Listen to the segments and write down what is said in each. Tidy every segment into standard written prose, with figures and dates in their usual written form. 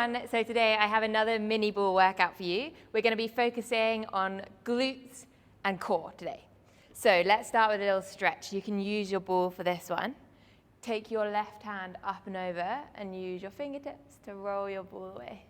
everyone. So today I have another mini ball workout for you. We're going to be focusing on glutes and core today. So let's start with a little stretch. You can use your ball for this one. Take your left hand up and over and use your fingertips to roll your ball away.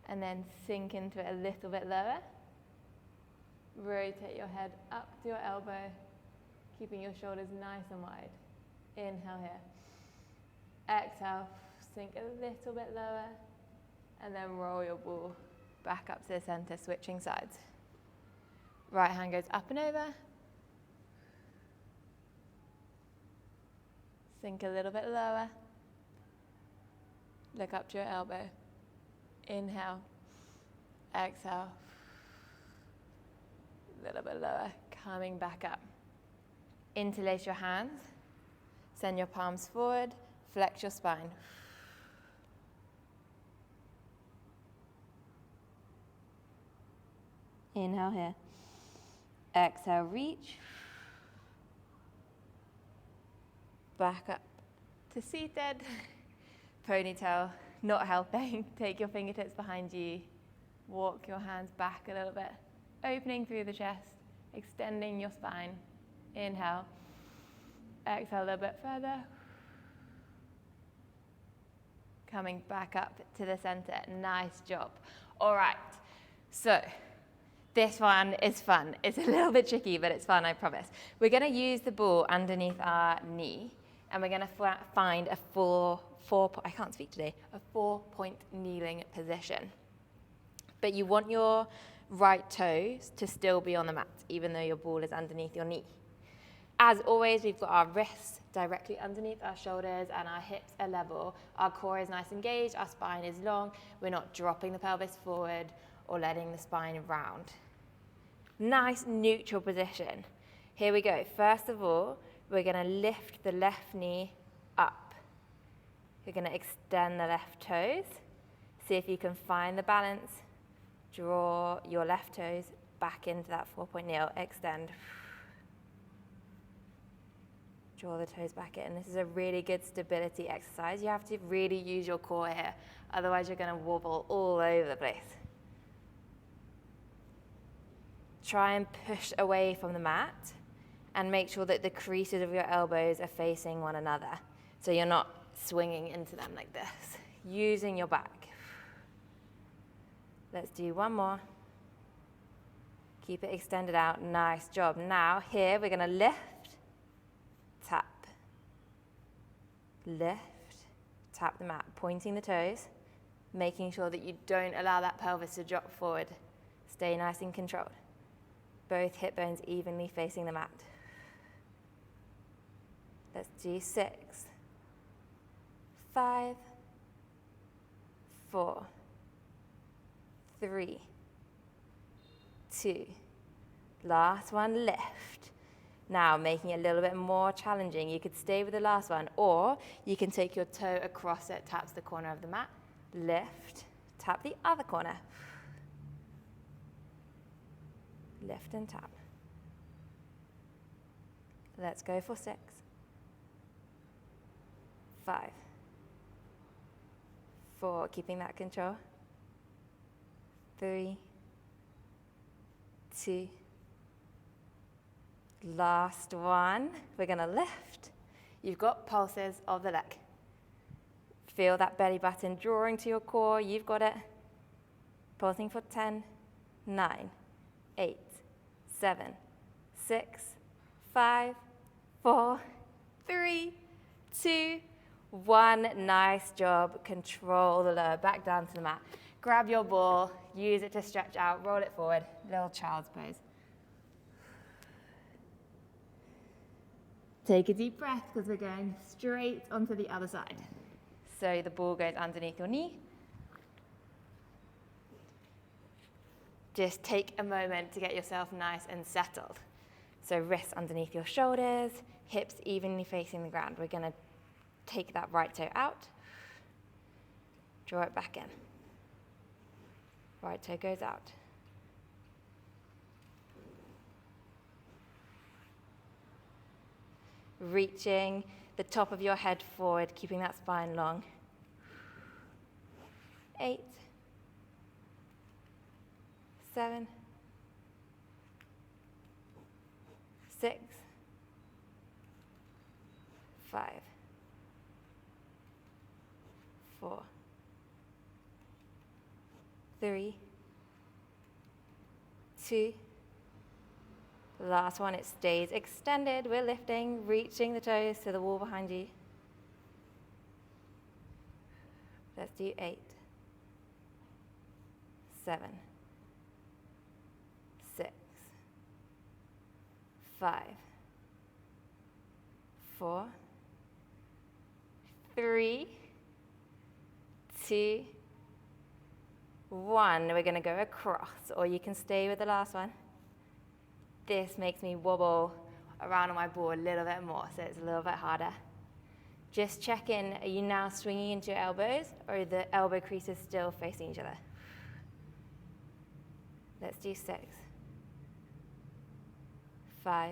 And then sink into it a little bit lower. Rotate your head up to your elbow, keeping your shoulders nice and wide. Inhale here. Exhale, sink a little bit lower, and then roll your ball back up to the center, switching sides. Right hand goes up and over. Sink a little bit lower. Look up to your elbow. Inhale. Exhale. A little bit lower. Coming back up. Interlace your hands. Send your palms forward. Flex your spine. Inhale here. Exhale, reach. Back up to seated. Ponytail, not helping. Take your fingertips behind you. Walk your hands back a little bit. Opening through the chest, extending your spine. Inhale. Exhale a little bit further. Coming back up to the center. Nice job. All right, so this one is fun. It's a little bit tricky, but it's fun, I promise. We're going to use the ball underneath our knee, and we're going to find a I can't speak today, a 4-point kneeling position. But you want your right toes to still be on the mat, even though your ball is underneath your knee. As always, we've got our wrists directly underneath our shoulders and our hips are level. Our core is nice and engaged, our spine is long. We're not dropping the pelvis forward or letting the spine round. Nice neutral position. Here we go. First of all, we're going to lift the left knee up. You're going to extend the left toes. See if you can find the balance. Draw your left toes back into that 4-point kneel. Extend. Draw the toes back in. This is a really good stability exercise. You have to really use your core here. Otherwise, you're going to wobble all over the place. Try and push away from the mat and make sure that the creases of your elbows are facing one another. So you're not swinging into them like this. Using your back. Let's do one more. Keep it extended out. Nice job. Now, here we're going to lift, tap, lift, tap the mat, pointing the toes, making sure that you don't allow that pelvis to drop forward. Stay nice and controlled. Both hip bones evenly facing the mat. Let's do 6, 5, 4, 3, 2. Last one, lift. Now, making it a little bit more challenging, you could stay with the last one, or you can take your toe across it, taps the corner of the mat, lift, tap the other corner. Lift and tap. Let's go for 6, 5, 4, keeping that control. 3, 2. Last one. We're going to lift. You've got pulses of the leg. Feel that belly button drawing to your core. You've got it. Pulsing for 10, 9, 8, 7, 6, 5, 4, 3, 2, 1. Nice job. Control the lower back down to the mat. Grab your ball. Use it to stretch out. Roll it forward. Little child's pose. Take a deep breath because we're going straight onto the other side. So the ball goes underneath your knee. Just take a moment to get yourself nice and settled. So wrists underneath your shoulders, hips evenly facing the ground. We're going to take that right toe out, draw it back in. Right toe goes out. Reaching the top of your head forward, keeping that spine long. 8, 7, 6, 5, 4, 3, 2, last one, it stays extended. We're lifting, reaching the toes to the wall behind you. Let's do 8, 7, 6, 5, 4, 3, 2, 1. We're going to go across, or you can stay with the last one. This makes me wobble around on my board a little bit more, so it's a little bit harder. Just check in, are you now swinging into your elbows, or are the elbow creases still facing each other? Let's do 6, 5,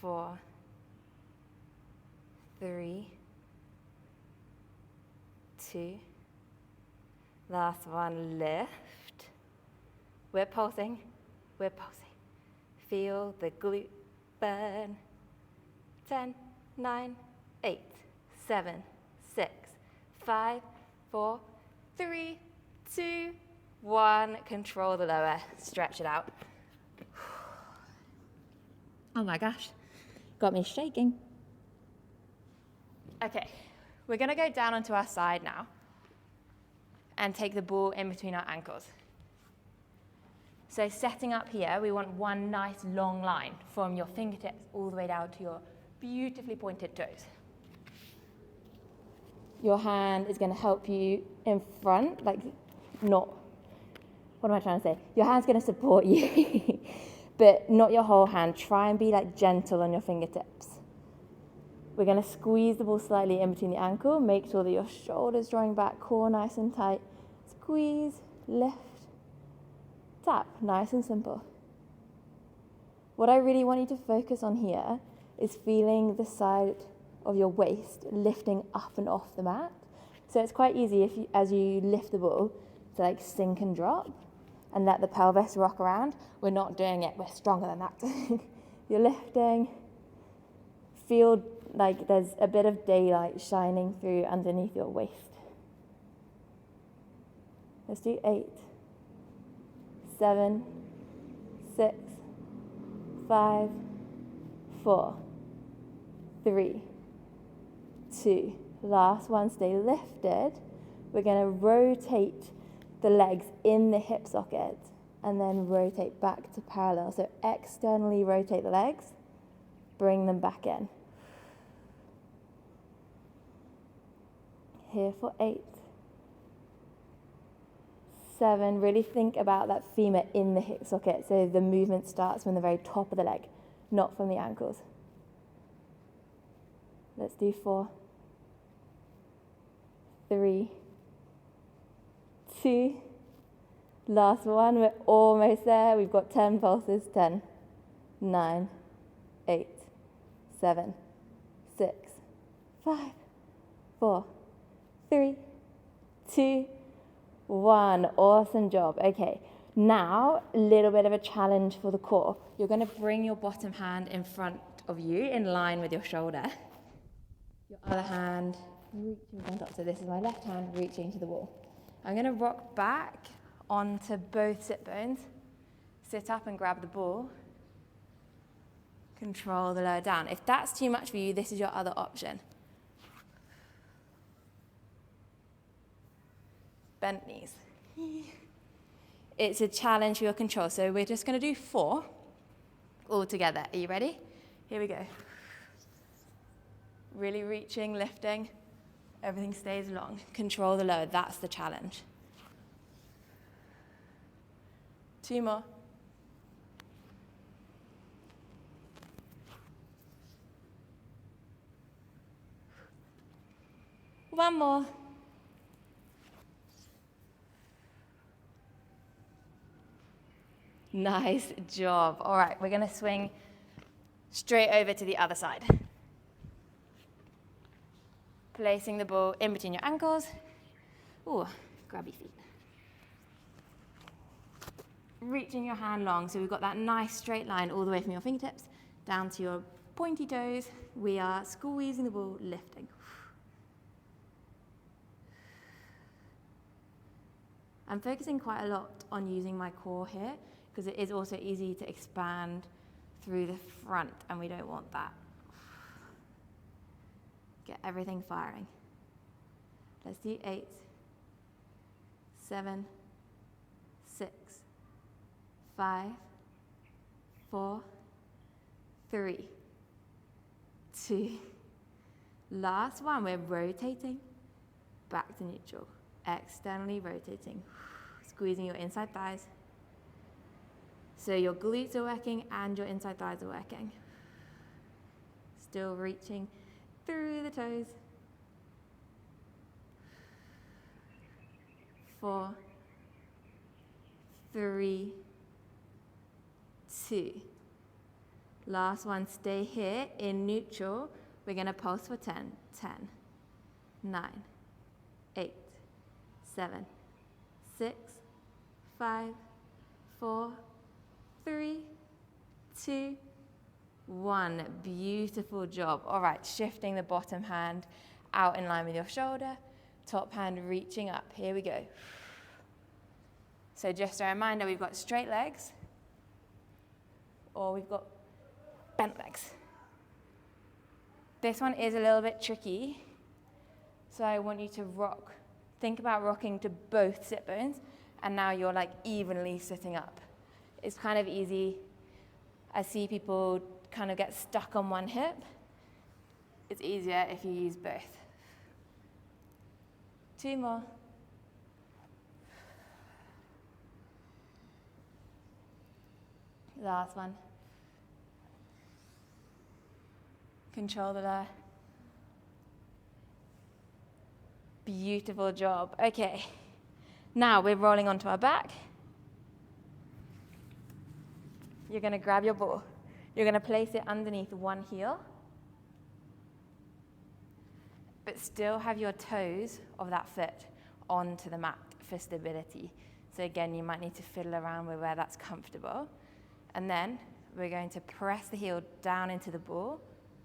4, 3, 2, last one, lift. We're pulsing. We're pulsing. Feel the glute burn. 10, 9, 8, 7, 6, 5, 4, 3, 2, 1. Control the lower. Stretch it out. Oh my gosh. Got me shaking. Okay. We're going to go down onto our side now and take the ball in between our ankles. So setting up here, we want one nice long line from your fingertips all the way down to your beautifully pointed toes. Your hand is going to help you in front, like not, what am I trying to say? Your hand's going to support you, but not your whole hand. Try and be like gentle on your fingertips. We're going to squeeze the ball slightly in between the ankle. Make sure that your shoulder's drawing back, core nice and tight. Squeeze, lift, tap, nice and simple. What I really want you to focus on here is feeling the side of your waist lifting up and off the mat. So it's quite easy if you, as you lift the ball, to like sink and drop and let the pelvis rock around. We're not doing it, we're stronger than that. You're lifting, feel like there's a bit of daylight shining through underneath your waist. Let's do 8, 7, 6, 5, 4, 3, 2. Last one, stay lifted. We're going to rotate the legs in the hip socket and then rotate back to parallel. So externally rotate the legs, bring them back in. Here for 8, 7, really think about that femur in the hip socket. So the movement starts from the very top of the leg, not from the ankles. Let's do 4, 3, 2, last one, we're almost there. We've got 10 pulses, 10, 9, 8, 7, 6, 5, 4, 3, 2, 1. Awesome job. Okay, now a little bit of a challenge for the core. You're going to bring your bottom hand in front of you in line with your shoulder. Your other hand reaching on top. So this is my left hand reaching to the wall. I'm going to rock back onto both sit bones. Sit up and grab the ball. Control the lower down. If that's too much for you, this is your other option. Bent knees. It's a challenge for your control. So we're just going to do 4 all together. Are you ready? Here we go. Really reaching, lifting. Everything stays long. Control the lower. That's the challenge. 2 more. One more. Nice job. All right, we're going to swing straight over to the other side. Placing the ball in between your ankles. Ooh, grab your feet. Reaching your hand long, so we've got that nice straight line all the way from your fingertips down to your pointy toes. We are squeezing the ball, lifting. I'm focusing quite a lot on using my core here because it is also easy to expand through the front, and we don't want that. Get everything firing. Let's do 8, 7, 6, 5, 4, 3, 2. Last one, we're rotating back to neutral. Externally rotating. Squeezing your inside thighs. So your glutes are working and your inside thighs are working. Still reaching through the toes. 4, 3, 2. Last one, stay here in neutral. We're going to pulse for 10. 10, 9, 8, 7, 6, 5, 4, 3, 2, 1. Beautiful job. All right, shifting the bottom hand out in line with your shoulder. Top hand reaching up. Here we go. So just a reminder, we've got straight legs or we've got bent legs. This one is a little bit tricky, so I want you to rock. Think about rocking to both sit bones, and now you're like evenly sitting up. It's kind of easy. I see people kind of get stuck on one hip. It's easier if you use both. 2 more. Last one. Control the lower. Beautiful job. Okay. Now we're rolling onto our back. You're going to grab your ball. You're going to place it underneath one heel, but still have your toes of that foot onto the mat for stability. So again, you might need to fiddle around with where that's comfortable. And then we're going to press the heel down into the ball,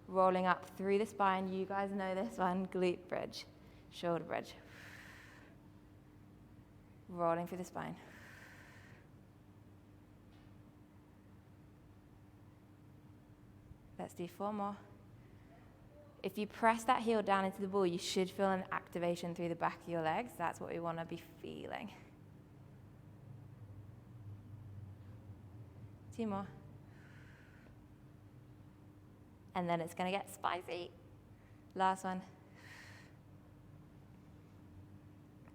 rolling up through the spine. You guys know this one, glute bridge, shoulder bridge. Rolling through the spine. Let's do 4 more. If you press that heel down into the ball, you should feel an activation through the back of your legs. That's what we want to be feeling. 2 more. And then it's going to get spicy. Last one.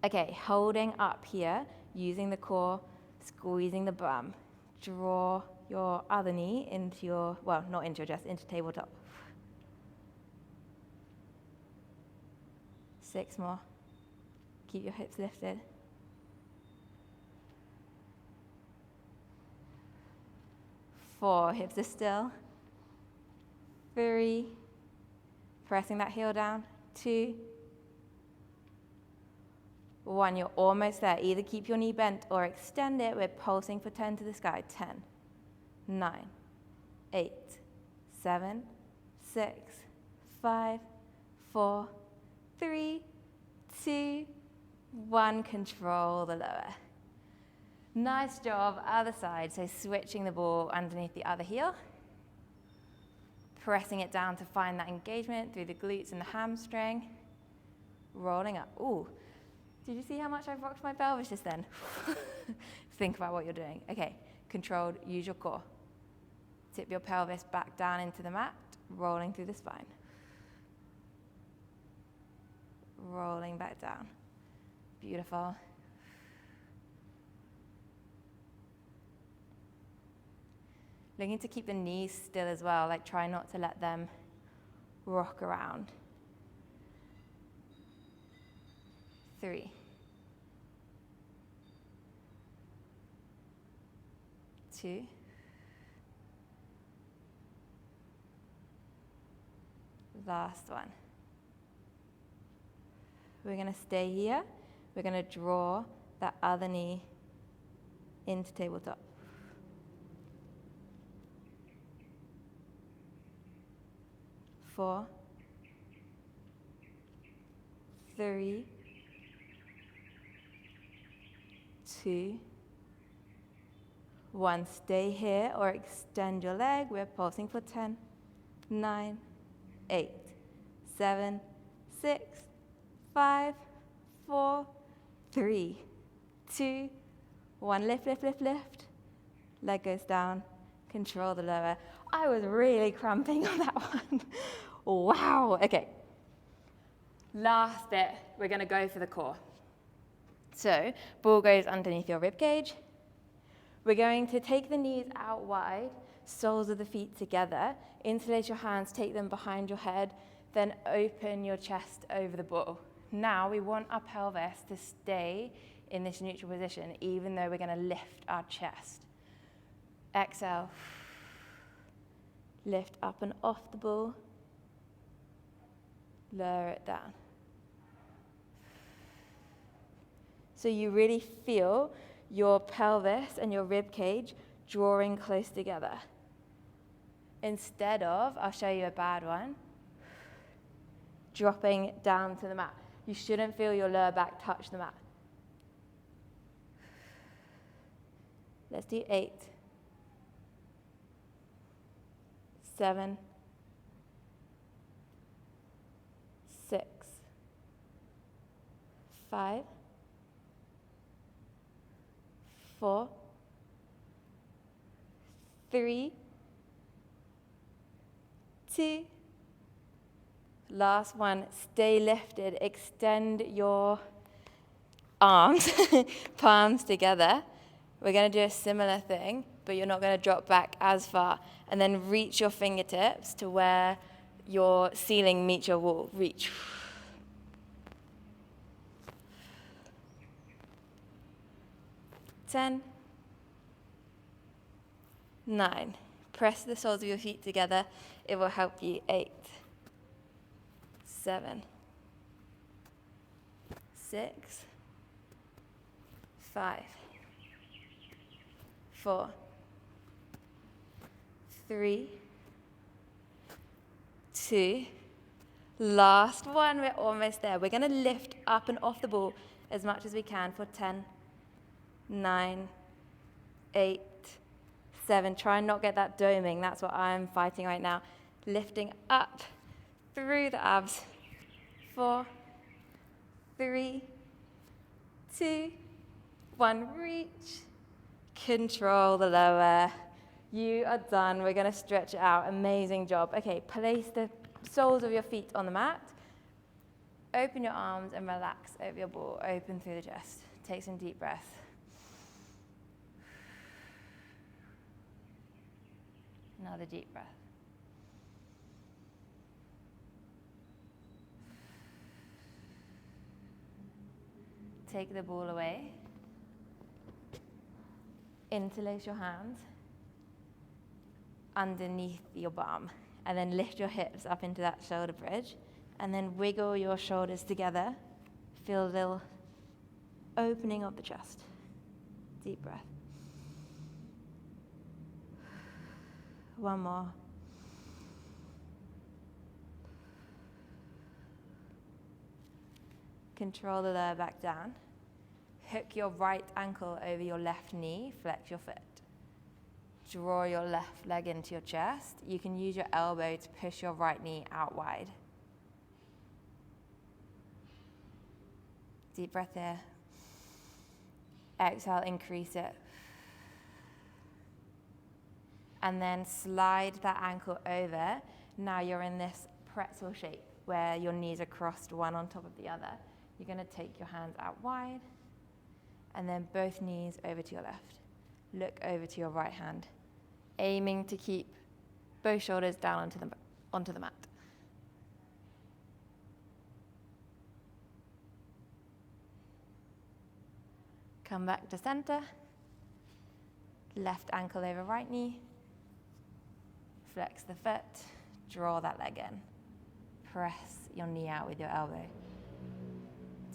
Okay, holding up here, using the core, squeezing the bum. Draw your other knee into your, well, not into your chest, into tabletop. 6 more. Keep your hips lifted. 4, hips are still. 3, pressing that heel down. 2, 1, you're almost there. Either keep your knee bent or extend it. We're pulsing for 10 to the sky. 10, 9, 8, 7, 6, 5, 4, 3, 2, 1. Control the lower. Nice job, other side. So switching the ball underneath the other heel. Pressing it down to find that engagement through the glutes and the hamstring. Rolling up. Ooh, did you see how much I've rocked my pelvis just then? Think about what you're doing. Okay, controlled, use your core. Tip your pelvis back down into the mat, rolling through the spine. Rolling back down. Beautiful. Looking to keep the knees still as well, like try not to let them rock around. 3, 2, last one. We're going to stay here. we're going to draw that other knee into tabletop. 4, 3, 2, 1. Stay here or extend your leg. We're pulsing for 10, 9, 8, 7, 6, 5, 4, 3, 2, 1. Lift, lift, lift, lift. Leg goes down. Control the lower. I was really cramping on that one. Wow. Okay. Last bit, we're going to go for the core. So, ball goes underneath your rib cage. We're going to take the knees out wide, soles of the feet together, interlace your hands, take them behind your head, then open your chest over the ball. Now we want our pelvis to stay in this neutral position, even though we're going to lift our chest. Exhale. Lift up and off the ball. Lower it down. So you really feel your pelvis and your rib cage drawing close together. Instead of, I'll show you a bad one, dropping down to the mat. You shouldn't feel your lower back touch the mat. Let's do 8, 7, 6, 5, 4, 3, 2, last one. Stay lifted. Extend your arms, palms together. We're going to do a similar thing, but you're not going to drop back as far. And then reach your fingertips to where your ceiling meets your wall. Reach. Ten, 9. Press the soles of your feet together. It will help you. 8, 7, 6, 5, 4, 3, 2. Last one. We're almost there. We're going to lift up and off the ball as much as we can for 10, 9, 8, 7. Try and not get that doming. That's what I'm fighting right now. Lifting up through the abs. 4, 3, 2, 1. Reach. Control the lower. You are done. We're going to stretch it out. Amazing job. Okay, place the soles of your feet on the mat. Open your arms and relax over your ball. Open through the chest. Take some deep breaths. Another deep breath. Take the ball away. Interlace your hands underneath your bum, and then lift your hips up into that shoulder bridge, and then wiggle your shoulders together. Feel a little opening of the chest. Deep breath. One more. Control the lower back down. Hook your right ankle over your left knee. Flex your foot. Draw your left leg into your chest. You can use your elbow to push your right knee out wide. Deep breath here. Exhale, increase it. And then slide that ankle over. Now you're in this pretzel shape where your knees are crossed one on top of the other. You're going to take your hands out wide, and then both knees over to your left. Look over to your right hand, aiming to keep both shoulders down onto the mat. Come back to center. Left ankle over right knee. Flex the foot. Draw that leg in. Press your knee out with your elbow.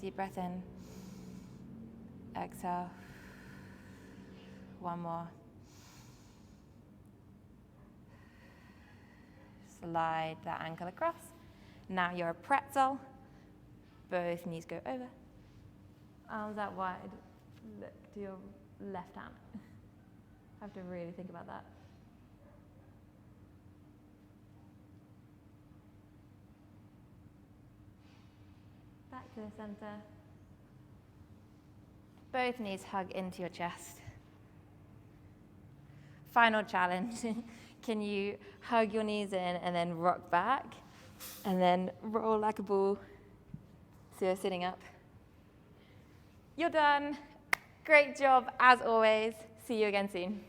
Deep breath in. exhale. One more. Slide that ankle across. Now you're a pretzel. Both knees go over. Arms out wide. Look to your left hand. I have to really think about that. Back to the center. Both knees hug into your chest. Final challenge. Can you hug your knees in and then rock back and then roll like a ball so you're sitting up? You're done. Great job as always. See you again soon.